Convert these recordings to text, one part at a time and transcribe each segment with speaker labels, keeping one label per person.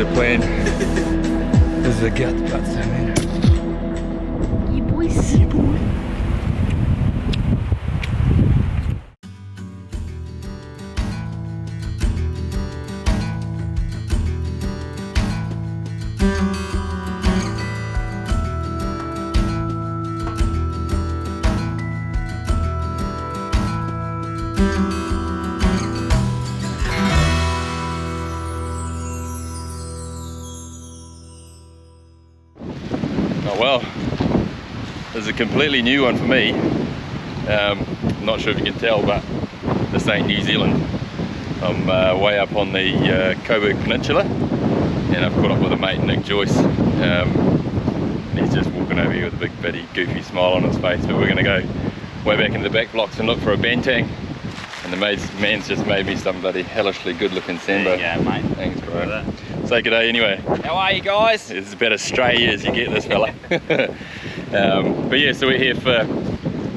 Speaker 1: the plan. This is the guts, man.
Speaker 2: Yeah, boys.
Speaker 1: Yeah, boy. Oh well, this is a completely new one for me. I'm not sure if you can tell, but this ain't New Zealand. I'm way up on the Coburg Peninsula, and I've caught up with a mate, Nick Joyce. And he's just walking over here with a big bitty goofy smile on his face, but we're going to go way back into the back blocks and look for a banteng. And the man's just made me some bloody hellishly good looking sambo.
Speaker 3: There you go, mate.
Speaker 1: Thanks, bro. Say good day anyway.
Speaker 3: How are you guys?
Speaker 1: It's about as stray as you get, this fella. But yeah, so we're here for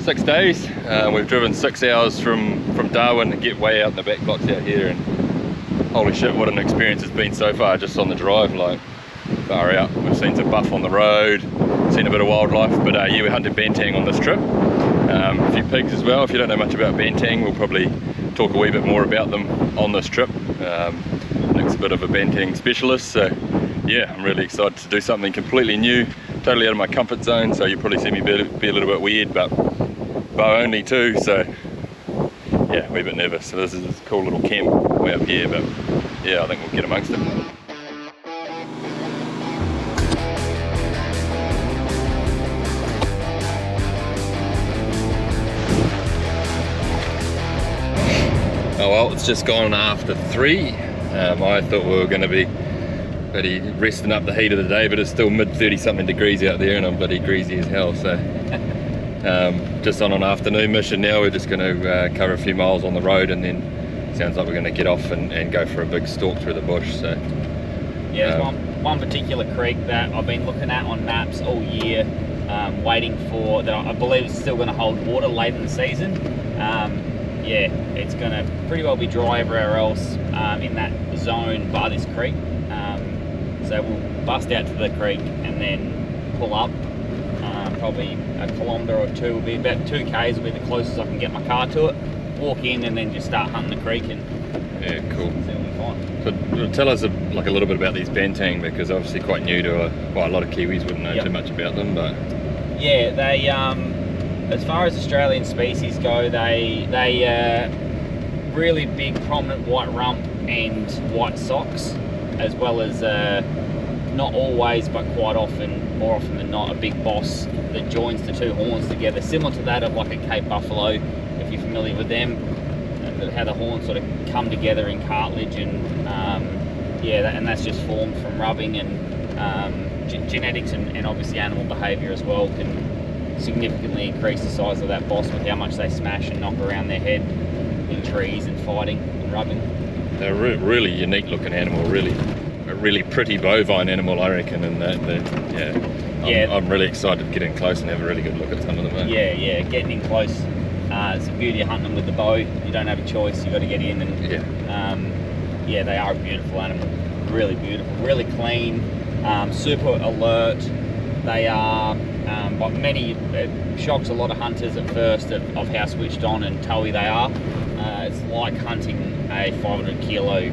Speaker 1: 6 days. We've driven 6 hours from Darwin to get way out in the back blocks out here, and holy shit, what an experience it's been so far just on the drive, like far out. We've seen some buff on the road, seen a bit of wildlife, but yeah, we hunted banteng on this trip. A few pigs as well. If you don't know much about banteng, we'll probably talk a wee bit more about them on this trip. Nick's a bit of a banteng specialist, so yeah, I'm really excited to do something completely new, totally out of my comfort zone, so you'll probably see me be a little bit weird, but bow only too, so yeah, we're a bit nervous. So this is this cool little camp way up here, but yeah, I think we'll get amongst it. Oh well, it's just gone after 3. I thought we were going to be bloody resting up the heat of the day, but it's still mid 30 something degrees out there and I'm bloody greasy as hell, so just on an afternoon mission now. We're just going to cover a few miles on the road, and then sounds like we're going to get off and go for a big stalk through the bush. So
Speaker 3: yeah, there's one particular creek that I've been looking at on maps all year, waiting for, that I believe is still going to hold water late in the season. Yeah, it's going to pretty well be dry everywhere else in that zone by this creek. So we'll bust out to the creek and then pull up. Probably a kilometre or two, will be about 2 k's will be the closest I can get my car to it. Walk in and then just start hunting the creek, and
Speaker 1: yeah, cool.
Speaker 3: It'll be fine.
Speaker 1: So tell us like a little bit about these banteng, because obviously quite new to well, a lot of Kiwis wouldn't know too much about them, but
Speaker 3: yeah, they as far as Australian species go, they really big prominent white rump and white socks, as well as not always but quite often, more often than not, a big boss that joins the 2 horns together, similar to that of like a Cape Buffalo, if you're familiar with them, how the horns sort of come together in cartilage, and yeah, and that's just formed from rubbing, and genetics and obviously animal behaviour as well can significantly increase the size of that boss with how much they smash and knock around their head in trees and fighting and rubbing.
Speaker 1: They're a really unique looking animal, a really pretty bovine animal, I reckon, and I'm really excited to get in close and have a really good look at some of them.
Speaker 3: Yeah, getting in close. It's the beauty of hunting them with the bow. You don't have a choice, you've got to get in, and yeah, they are a beautiful animal, really beautiful, really clean, super alert. They are, but many, shocks a lot of hunters at first of how switched on and towy they are. It's like hunting a 500 kilo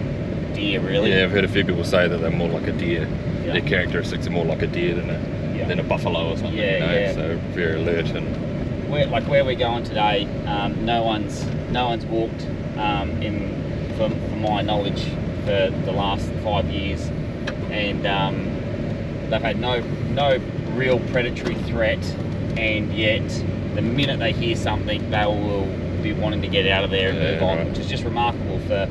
Speaker 3: deer, really. Yeah,
Speaker 1: I've heard a few people say that they're more like a deer. Their characteristics are more like a deer than a buffalo or something. So very alert. And
Speaker 3: where we're going today, no one's walked from my knowledge for the last 5 years, and they've had no real predatory threat, and yet the minute they hear something, they will be wanting to get out of there and move on, which is just remarkable for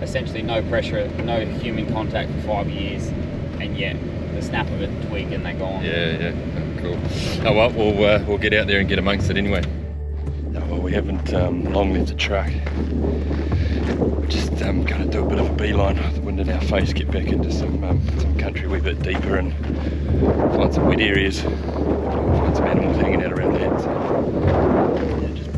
Speaker 3: essentially no pressure, no human contact for 5 years, and yet the snap of a twig and they're gone.
Speaker 1: Yeah, cool. Oh well, we'll get out there and get amongst it anyway. Oh well, we haven't long left the truck. Just going to do a bit of a beeline with the wind in our face, get back into some country a wee bit deeper and find some wet areas, find some animals hanging out around there. So, yeah, just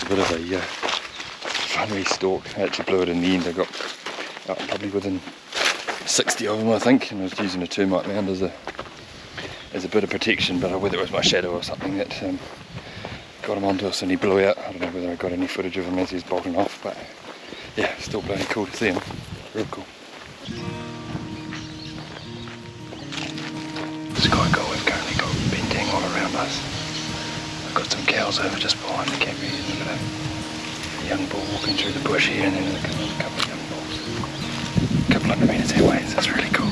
Speaker 1: a bit of a fun wee stalk. I actually blew it in the end. I got probably within 60 of them, I think, and I was using a termite mound as a bit of protection, but whether it was my shadow or something that got him onto us and he blew out. I don't know whether I got any footage of him as he's bolting off, but yeah, still bloody cool to see him. Real cool. It's quite cool. We've currently got Banteng all around us. I've got some cows over just behind the camera here, and I've got a young bull walking through the bush here, and then there's a couple of young bulls. A couple hundred metres that way, so that's really cool.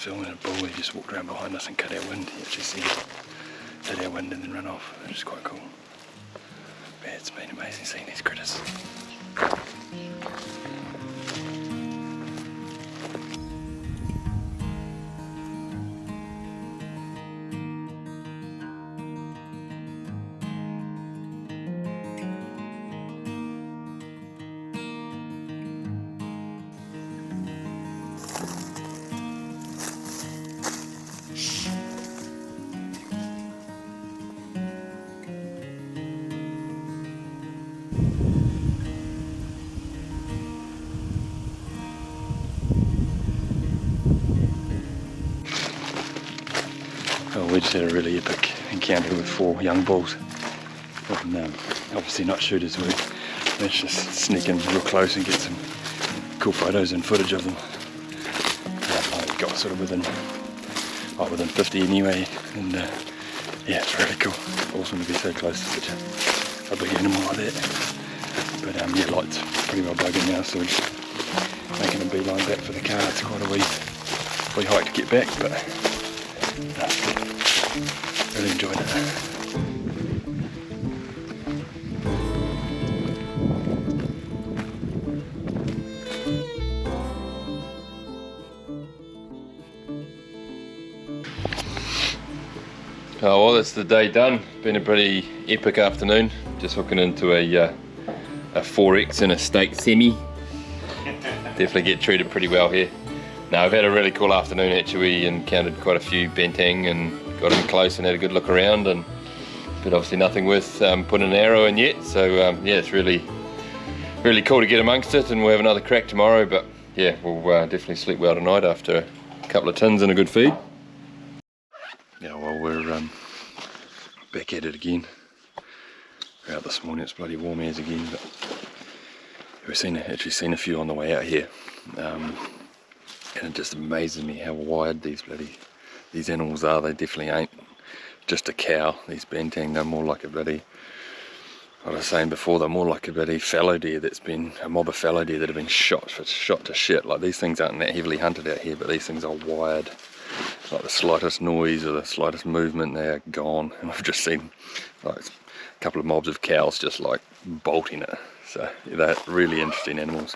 Speaker 1: Filming a bull, he just walked around behind us and cut our wind. You actually see it hit our wind and then run off, which is quite cool. But yeah, it's been amazing seeing these critters. We just had a really epic encounter with 4 young bulls. And, obviously not shooters, we managed to sneak in real close and get some cool photos and footage of them. We got sort of within 50 anyway, and yeah, it's really cool. Awesome to be so close to such a big animal like that. But yeah, light's pretty well bugging now, so we're just making a beeline back for the car. It's quite a wee hike to get back, but that's good. Really enjoyed it. Oh well, that's the day done. Been a pretty epic afternoon. Just hooking into a 4X and a steak semi. Definitely get treated pretty well here. Now, I've had a really cool afternoon actually. We encountered quite a few Banteng and got in close and had a good look around, but obviously nothing worth putting an arrow in yet. So yeah, it's really cool to get amongst it, and we'll have another crack tomorrow. But yeah, we'll definitely sleep well tonight after a couple of tins and a good feed. Yeah, well, we're back at it again. We're out this morning. It's bloody warm as again, but we've actually seen a few on the way out here. And it just amazes me how wide these animals are. They definitely ain't just a cow. These Banteng, they're more like a bloody, what I was saying before, they're more like a bloody fallow deer that's been, a mob of fallow deer that have been shot to shit. Like, these things aren't that heavily hunted out here, but these things are wired. Like the slightest noise or the slightest movement, they're gone. And I've just seen like a couple of mobs of cows just like bolting it. So yeah, they're really interesting animals.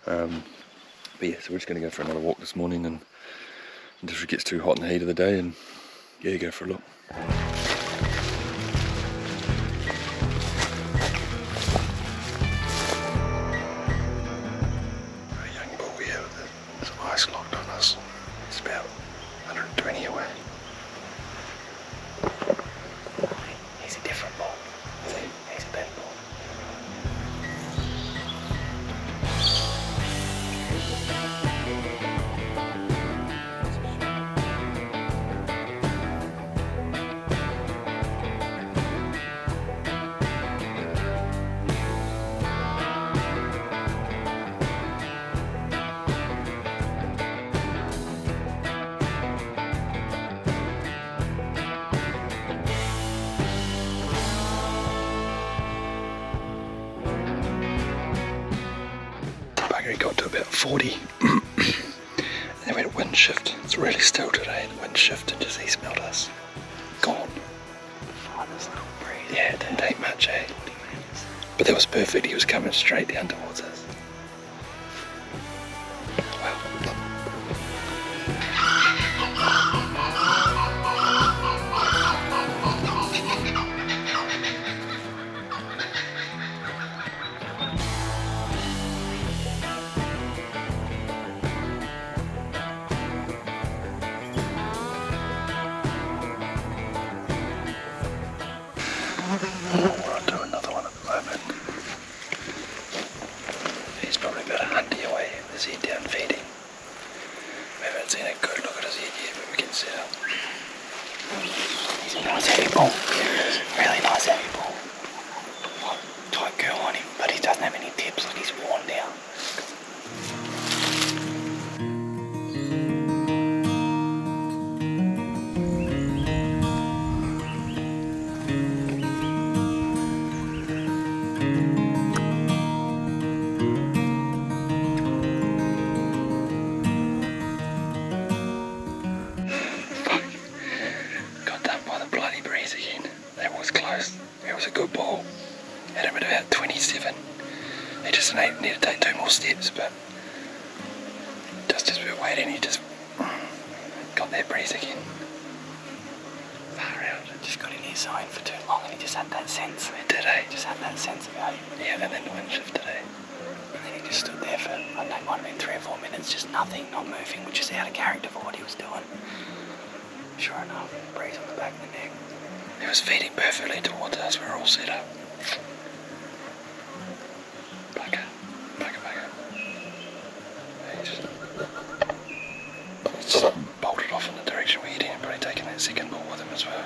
Speaker 1: But yeah, so we're just going to go for another walk this morning, and until it gets too hot in the heat of the day, and yeah, go for a look. A young bull here with some ice locked on us. It's about 120 away. He's a different bull. He's a bad bull. It got to about 40 and then we had a wind shift. It's really still today. The wind shifted, just he smelled us. Gone. Oh, this little breeze. Yeah, it didn't take much, eh? But that was perfect. He was coming straight down towards us. Wow.
Speaker 4: Nice heavy bull. Really nice heavy bull. Tight girl on him, but he doesn't have any tips, like he's worn down. Got done by the bloody breeze again. That was close. It was a good bull. Had him at about 27. He just need to take 2 more steps, but just as we were waiting, he just got that breeze again. Far out. Just got in his zone for too long, and he just had that sense. He did, eh? Just had that sense about him. Yeah, and then the wind shifted, eh? And then he just stood there for, I don't know, it might have been 3 or 4 minutes, just nothing, not moving, which is out of character for what he was doing. Sure enough, breeze on the back of the neck. He was feeding perfectly towards us. We were all set up. Bugger. He just bolted off in the direction we're heading and probably taking that second bull with him as well.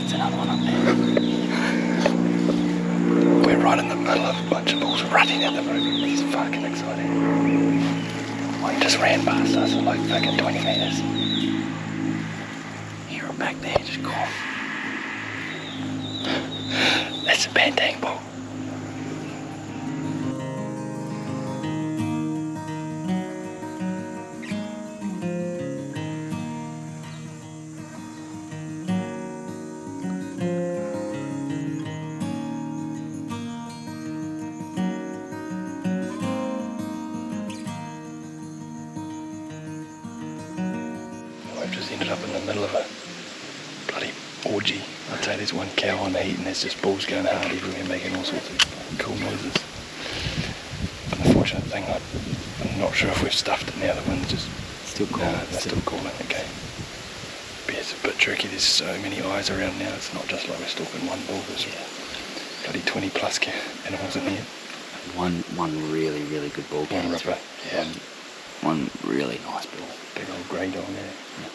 Speaker 4: Another one up there. We're right in the middle of a bunch of bulls running at the moment. It's fucking exciting. One just ran past us at like fucking 20 metres. Hear him back there, just gone. That's a Banteng Bull. I've just ended up in the middle of a bloody orgy. I'd say there's one cow on the heat and there's just bulls going hard everywhere making all sorts of cool noises. Unfortunate thing, I'm not sure if we've stuffed it now. The wind's just still calling. No, they're still calling. Okay. But it's a bit tricky. There's so many eyes around now. It's not just like we're stalking one bull. There's bloody 20 plus animals in here.
Speaker 3: One really good bull.
Speaker 4: One ripper. Yeah.
Speaker 3: One really nice bull.
Speaker 4: Big old grey dog there. Yeah.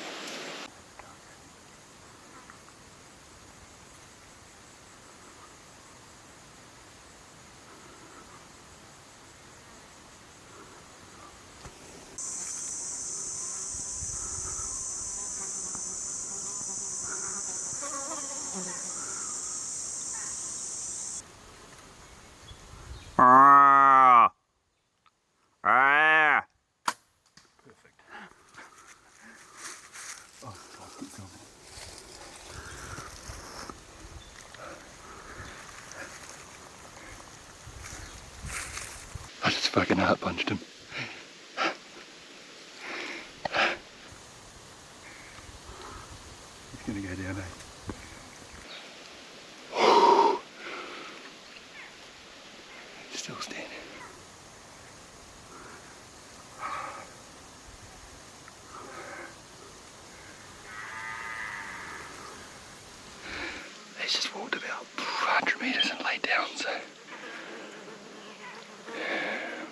Speaker 4: Perfect. Oh, I'll keep going. I just fucking heart punched him. He's gonna go down, eh? Still standing. He's just walked about 100 metres and laid down, so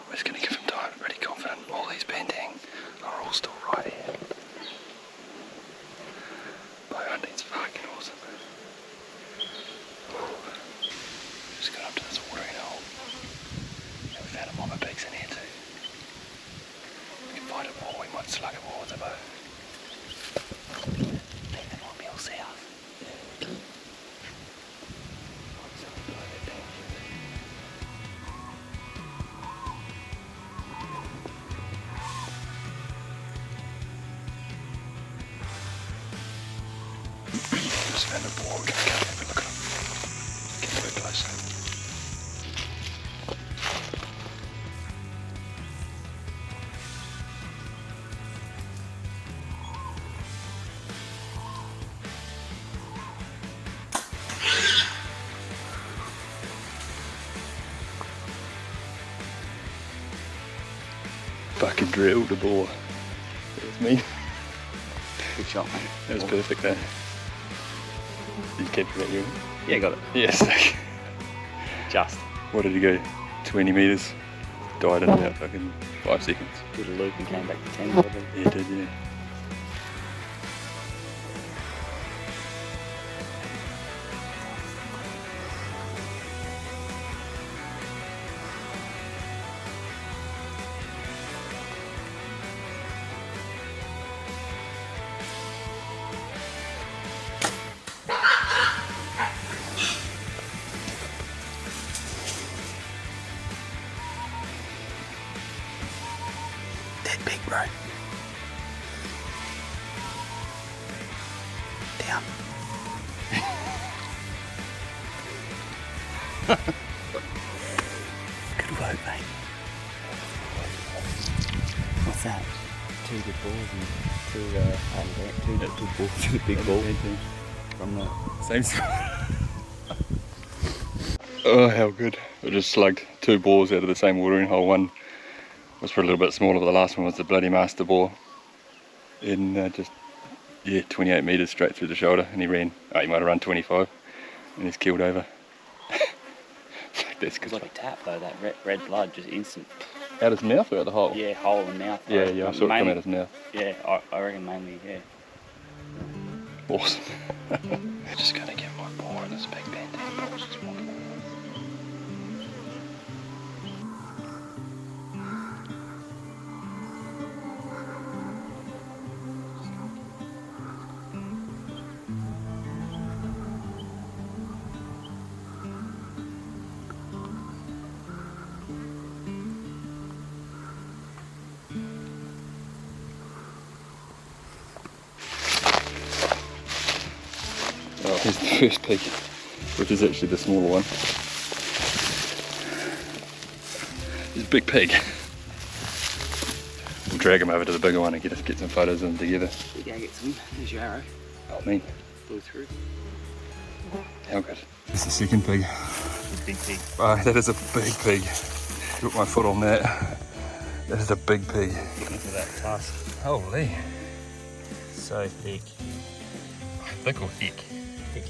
Speaker 4: we're just going to give him time. I'm pretty confident all these Banteng are all still right here. By hunting's fucking awesome. Just got up to this watering hole. And we found a mama pigs in here too. We can find a more, we might slug a more with a bow. I think they might be all south. Just found a boar, we're going to go and have a look at him. Get a bit closer.
Speaker 1: fucking drilled a boar. That was me.
Speaker 3: Good shot, mate.
Speaker 1: That was perfect though. Did you capture that, you?
Speaker 3: Yeah, got it.
Speaker 1: Yes.
Speaker 3: Just.
Speaker 1: What did he go? 20 metres. Died in about fucking 5 seconds.
Speaker 3: Did a loop and came back to 10 probably.
Speaker 1: Yeah, he did, yeah.
Speaker 3: Dead big, bro. Down. Good work, mate. What's that? 2 good balls and 2 Outback, 2 good balls, 2 big balls from the
Speaker 1: Same spot. Oh, how good. I just slugged 2 boars out of the same watering hole. One was for a little bit smaller, but the last one was the bloody master boar. In just, yeah, 28 metres straight through the shoulder, and he ran, he might have run 25, and he's killed over. That's good.
Speaker 3: It's like a tap though, that red blood, just instant.
Speaker 1: Out his mouth or out the hole?
Speaker 3: Yeah, hole in the mouth.
Speaker 1: Yeah, I saw it come out his mouth.
Speaker 3: Yeah, I reckon mainly, yeah.
Speaker 1: Awesome.
Speaker 4: Just gonna get my boar in this big Banteng Bull. Just walking.
Speaker 1: Oh, here's the first pig, which is actually the smaller one. He's a big pig. We'll drag him over to the bigger one and get some photos of them together.
Speaker 3: You go get some. There's your arrow.
Speaker 1: Oh, mean.
Speaker 3: Blew through.
Speaker 1: How good. This is the second pig.
Speaker 3: Big pig.
Speaker 1: Oh, that is a big pig. Put my foot on that. That is a big pig.
Speaker 3: Look at that tusk.
Speaker 1: Holy.
Speaker 3: So thick.
Speaker 1: Thick or thick?
Speaker 3: Thick.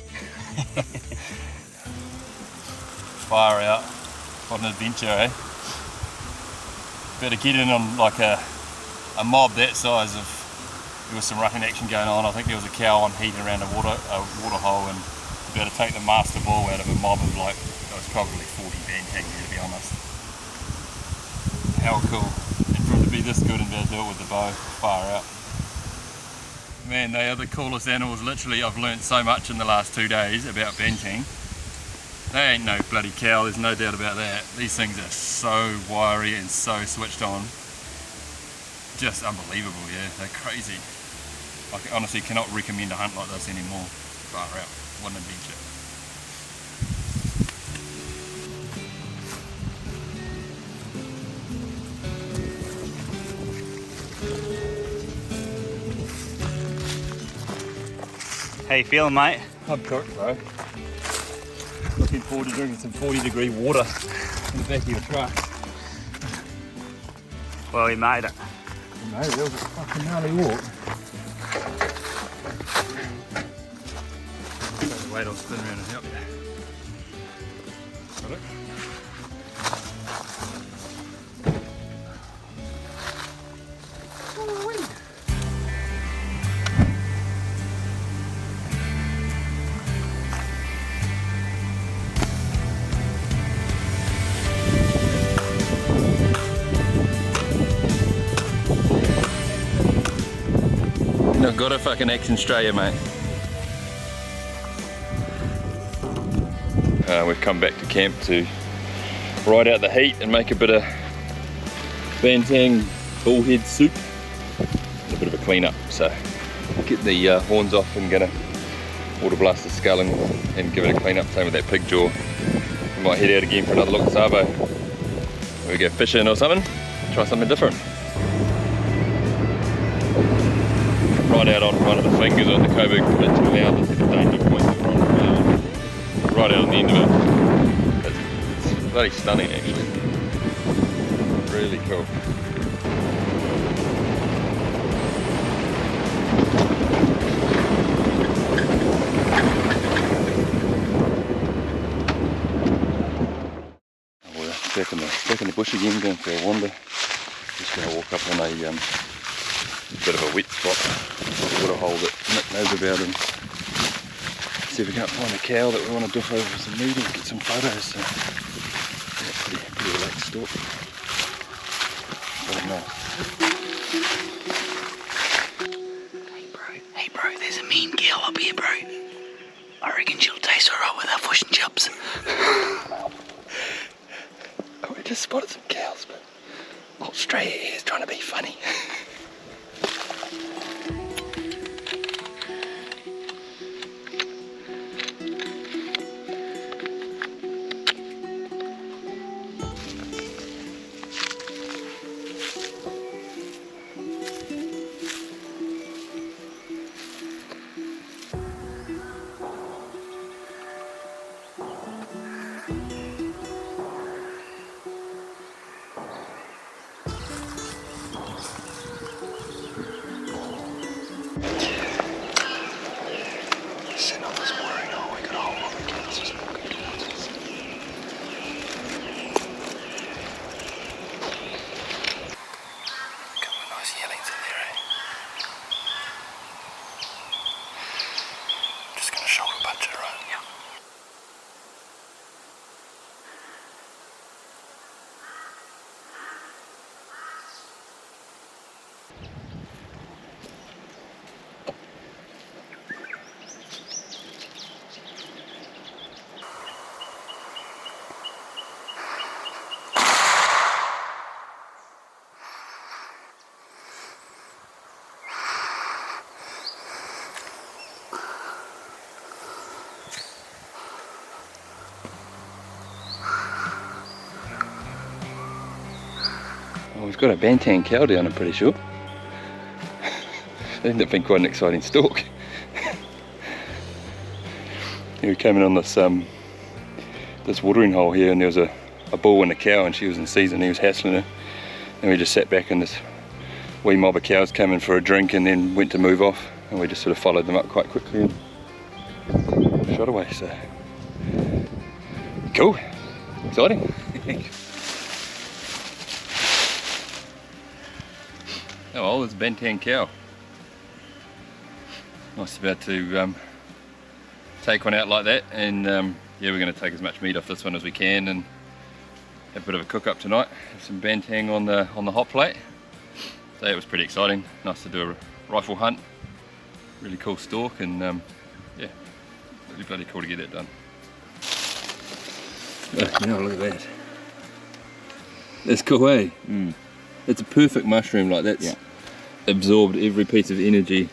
Speaker 1: Fire out. What an adventure, eh? Better get in on like a mob that size of, there was some rucking action going on. I think there was a cow on heat around a water hole, and be able to take the master bull out of a mob of like, it was probably 40 Banteng there, to be honest. How cool. And for him to be this good and be able to do it with the bow, far out. Man, they are the coolest animals. Literally, I've learnt so much in the last 2 days about Banteng. They ain't no bloody cow, there's no doubt about that. These things are so wiry and so switched on. Just unbelievable, yeah, they're crazy. I honestly cannot recommend a hunt like this anymore. Far out, what an adventure.
Speaker 3: How you feeling, mate?
Speaker 1: I'm cooked, bro. Looking forward to drinking some 40-degree water in the back of your truck.
Speaker 3: Well, he made it.
Speaker 1: No, that was a fucking gnarly walk. Wait, I'll spin around and help you. Got it? No, got a fucking action Australia, mate. We've come back to camp to ride out the heat and make a bit of Banteng bullhead soup. It's a bit of a clean up, so get the horns off and gonna water blast the skull and give it a clean up. Same with that pig jaw. We might head out again for another look at Savo. We go fishing or something, try something different. Right out on one of the fingers on the Coburg Peninsula now, this is the danger point right out on the end of it. It's bloody stunning actually. Really cool. We're back in the bush again, going for a wander. Just going to walk up on a bit of a wet spot, a water hole that Nick knows about, and see if we can't find a cow that we want to duff over for some meat and get some photos. So, yeah, pretty relaxed stalk. Very nice.
Speaker 4: Hey bro, there's a mean girl up here, bro. I reckon she'll taste alright with our fish and chips. Oh, we just spotted some cows, but Australia is trying to be funny. Sitting on this watering hole, we got a whole lot of cows just walking towards us. Couple of nice yellings in there, eh? Just gonna shoulder punch it, right? Yeah.
Speaker 1: Well, we've got a Banteng cow down, I'm pretty sure. Ended up being quite an exciting stalk. We came in on this this watering hole here, and there was a bull and a cow, and she was in season. He was hassling her, and we just sat back, and this wee mob of cows came in for a drink and then went to move off, and we just sort of followed them up quite quickly and shot away. So cool, exciting. Oh well, there's a Banteng cow. Nice about to take one out like that, and yeah, we're going to take as much meat off this one as we can and have a bit of a cook up tonight. Have some Banteng on the hot plate. So it was pretty exciting. Nice to do a rifle hunt. Really cool stalk, and yeah, really bloody cool to get that done. Oh, no, look at that. That's cool, eh? Mm. It's a perfect mushroom, like that's absorbed every piece of energy.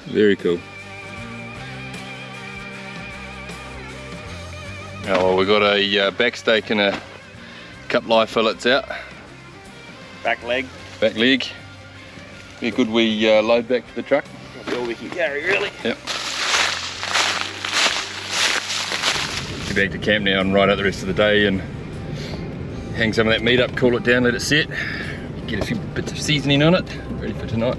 Speaker 1: Very cool. Oh, well, we've got a back steak and a cup live fillets out.
Speaker 3: Back leg.
Speaker 1: Back leg. Be a good wee load back to the truck.
Speaker 3: That's all we can carry, really.
Speaker 1: Yep. Get back to camp now and ride out the rest of the day and hang some of that meat up, cool it down, let it set. Get a few bits of seasoning on it, ready for tonight.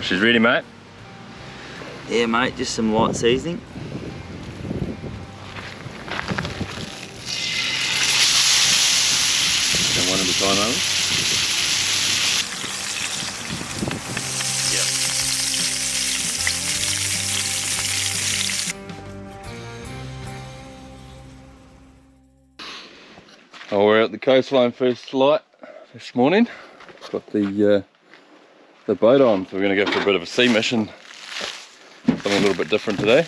Speaker 1: She's ready, mate?
Speaker 3: Yeah, mate, just some light seasoning.
Speaker 1: And one at a time, Owen? Yep. Oh, we're at the coastline first light this morning. Got the boat on, so we're going to go for a bit of a sea mission. Something a little bit different today.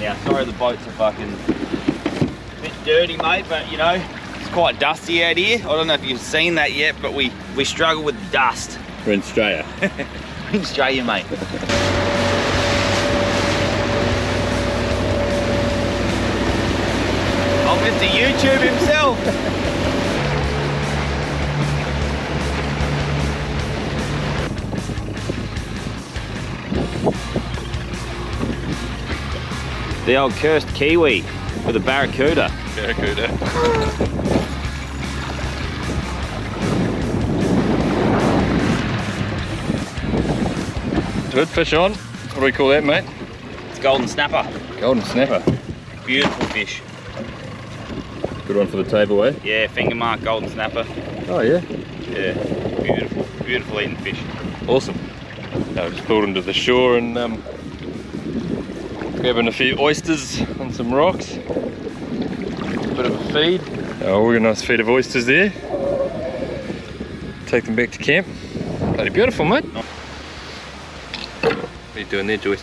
Speaker 3: Yeah, sorry the boats are fucking a bit dirty, mate, but you know, it's quite dusty out here. I don't know if you've seen that yet, but we struggle with dust.
Speaker 1: We're in Australia.
Speaker 3: In Australia, mate. Mr. YouTube himself. The old cursed kiwi with a barracuda.
Speaker 1: Barracuda. Good fish on. What do we call that, mate?
Speaker 3: It's golden snapper.
Speaker 1: Golden snapper.
Speaker 3: Beautiful fish.
Speaker 1: Good one for the table, eh?
Speaker 3: Yeah, finger mark golden snapper.
Speaker 1: Oh yeah.
Speaker 3: Yeah, beautiful, beautiful eating fish.
Speaker 1: Awesome. Now just pulled into the shore and grabbing a few oysters on some rocks. Bit of a feed. Oh, we've got a nice feed of oysters there. Take them back to camp. Bloody beautiful, mate. What are you doing there, Joyce?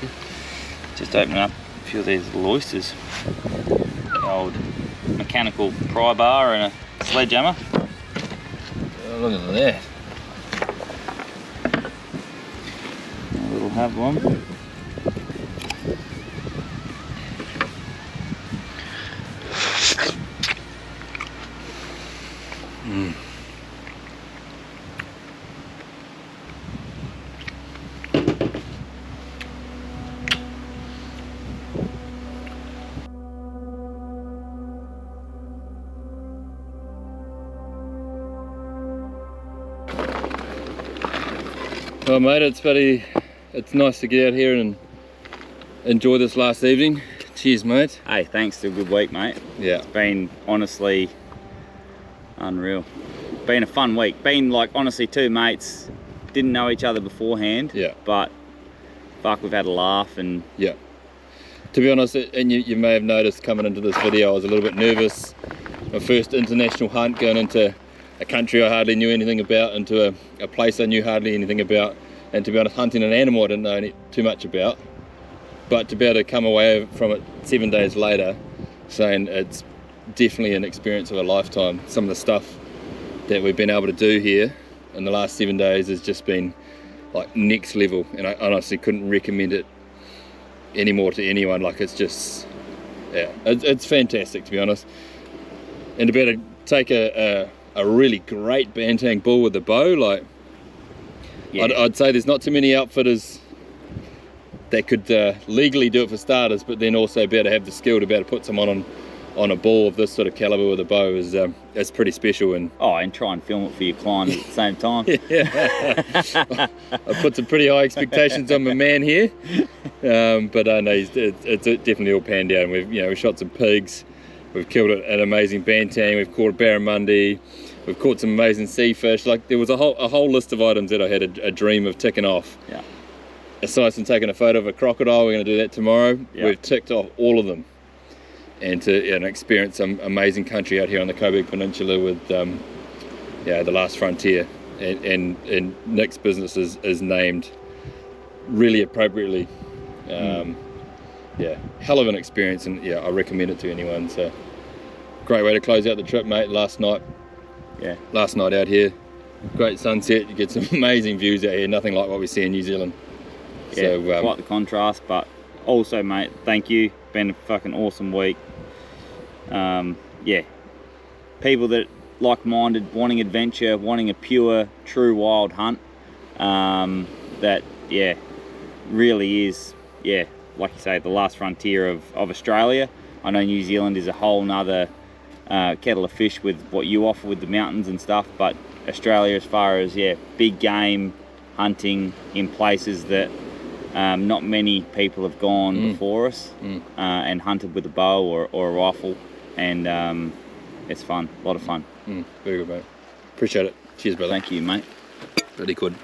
Speaker 3: Just opening up a few of these little oysters. The old mechanical pry bar and a sledgehammer.
Speaker 1: Oh, look at that.
Speaker 3: A little have one.
Speaker 1: Well, mate, it's nice to get out here and enjoy this last evening. Cheers, mate.
Speaker 3: Hey, thanks to a good week, mate.
Speaker 1: Yeah.
Speaker 3: It's been honestly unreal. Been a fun week. Been like honestly two mates, didn't know each other beforehand.
Speaker 1: Yeah.
Speaker 3: But fuck, we've had a laugh and
Speaker 1: Yeah. To be honest, and you may have noticed coming into this video, I was a little bit nervous. My first international hunt, going into a country I hardly knew anything about, into a place I knew hardly anything about, and to be honest, hunting an animal I didn't know too much about. But to be able to come away from it 7 days later saying it's definitely an experience of a lifetime. Some of the stuff that we've been able to do here in the last 7 days has just been like next level, and I honestly couldn't recommend it anymore to anyone. Like, it's just, yeah, it's fantastic, to be honest. And to be able to take a really great Banteng Bull with a bow, like, yeah. I'd say there's not too many outfitters that could legally do it for starters, but then also be able to have the skill to be able to put someone on a bull of this sort of caliber with a bow is pretty special. And
Speaker 3: and try and film it for your client at the same time.
Speaker 1: Yeah. I put some pretty high expectations on my man here, but I know it's definitely all panned out. We've shot some pigs, we've killed an amazing banteng, we've caught a barramundi, we've caught some amazing sea fish. Like, there was a whole list of items that I had a dream of ticking off.
Speaker 3: Yeah.
Speaker 1: Aside from taking a photo of a crocodile, we're going to do that tomorrow.
Speaker 3: Yeah.
Speaker 1: We've ticked off all of them, and to experience some amazing country out here on the Outback Peninsula with the last frontier, and Nick's business is named really appropriately. Yeah, hell of an experience, and yeah, I recommend it to anyone. So great way to close out the trip, mate. Last night out here, great sunset. You get some amazing views out here, nothing like what we see in New Zealand.
Speaker 3: Yeah,
Speaker 1: So
Speaker 3: quite the contrast, but also, mate, thank you. Been a fucking awesome week. Yeah, people that like-minded, wanting adventure, wanting a pure, true wild hunt. That really is, like you say, the last frontier of Australia. I know New Zealand is a whole nother kettle of fish with what you offer with the mountains and stuff, but Australia, as far as big game hunting in places that not many people have gone before us and hunted with a bow or a rifle, and it's fun, a lot of fun.
Speaker 1: Very good, mate. Appreciate it. Cheers, brother.
Speaker 3: Thank you, mate.
Speaker 1: Really good.